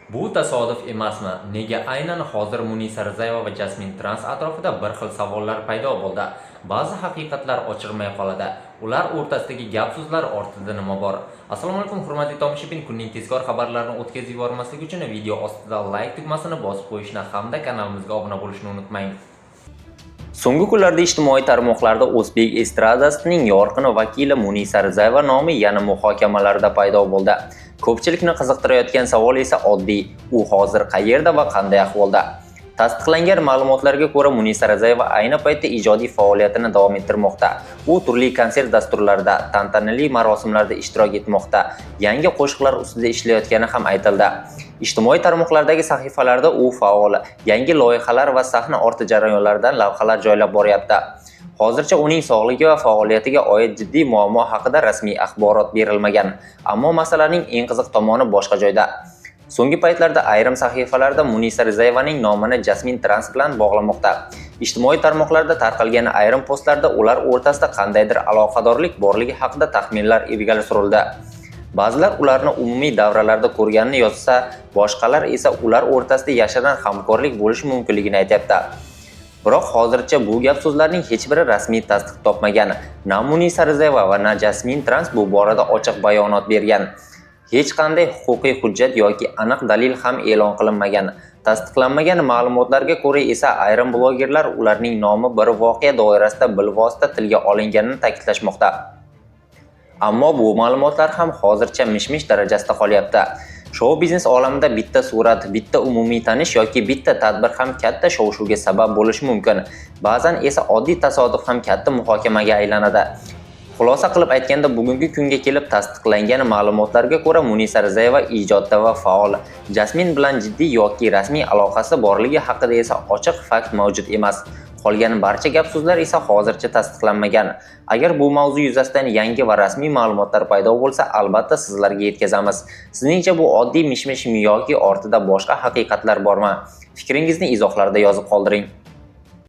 Bu tasodif emasmi? Nega aynan hozir Munisa Rizayeva va Jasmin Trans atrofida bir xil savollar paydo bo'ldi? Ba'zi haqiqatlar ochilmay qoladi. Ular o'rtasidagi gap-so'zlar ortida nima bor? Assalomu alaykum hurmatli tomoshabin, kunning tezkor xabarlarini o'tkazib yubormaslik uchun video ostida like tugmasini bosib qo'yishni hamda kanalimizga obuna bo'lishni unutmang. So'nggi kunlarda ijtimoiy tarmoqlarda o'zbek estradasining yorqin vakili Munisa Rizayeva nomi yana muhokamalarda paydo bo'ldi. Ko'pchilikni qiziqtirayotgan savol esa oddiy: u hozir qayerda va qanday ahvolda? Tasdiqlangan ma'lumotlarga ko'ra, Munisa Rizayeva ayni paytda ijodiy faoliyatini davom ettirmoqda. U turli konsert dasturlarida, tantanali marosimlarda ishtirok etmoqda. Yangi qo'shiqlar ustida ishlayotgani ham aytildi. Ijtimoiy tarmoqlardagi sahifalarda u faol, yangi loyihalar va sahna orti jarayonlaridan lavhalar joylab boryapti. Hozircha uning sog'ligi va faoliyatiga oid jiddiy muammo haqida rasmiy axborot berilmagan, ammo masalaning eng qiziq tomoni boshqa joyda. So'nggi paytlarda ayrim sahifalarda Munisa Rizayevaning nomini Jasmin Trans bilan bog'lamoqda. Ijtimoiy tarmoqlarda tarqalgan ayrim postlarda ular o'rtasida qandaydir aloqadorlik borligi haqida taxminlar ilgari surildi. Ba'zilar ularni umumiy davralarda ko'rganini yozsa, boshqalar esa ular o'rtasida yashirin hamkorlik bo'lishi mumkinligini aytayapti. Biroq hozircha bu gap so'zlarning hech biri rasmiy tasdiq topmagan. Na Munisa Rizayeva va na Jasmin Trans bu borada ochiq bayonot bergan. Hech qanday huquqiy hujjat yoki aniq dalil ham e'lon qilinmagan. Tasdiqlanmagan ma'lumotlarga ko'ra esa ayrim blogerlar ularning nomi bir voqea doirasida bilvosita tilga olinganini ta'kidlashmoqda. Ammo bu ma'lumotlar ham hozircha mish-mish darajasida qolyapti. Shou biznes olamida bitta surat, bitta umumiy tanish yoki bitta tadbir ham katta shov-shuvga sabab bo'lishi mumkin. Ba'zan esa oddiy tasodif ham katta muhokamaga aylanadi. Xulosa qilib aytganda, bugungi kunga kelib tasdiqlangan ma'lumotlarga ko'ra Munisa Rizayeva ijodda va faol. Jasmin bilan jiddiy yoki rasmiy aloqasi borligi haqida esa ochiq fakt mavjud emas. Qolgan barcha gap-so'zlar esa hozircha tasdiqlanmagan. Agar bu mavzu yuzasidan yangi va rasmiy ma'lumotlar paydo bo'lsa, albatta sizlarga yetkazamiz. Sizningcha bu oddiy mish-mishmi yoki ortida boshqa haqiqatlar bormi? Fikringizni izohlarda yozib qoldiring.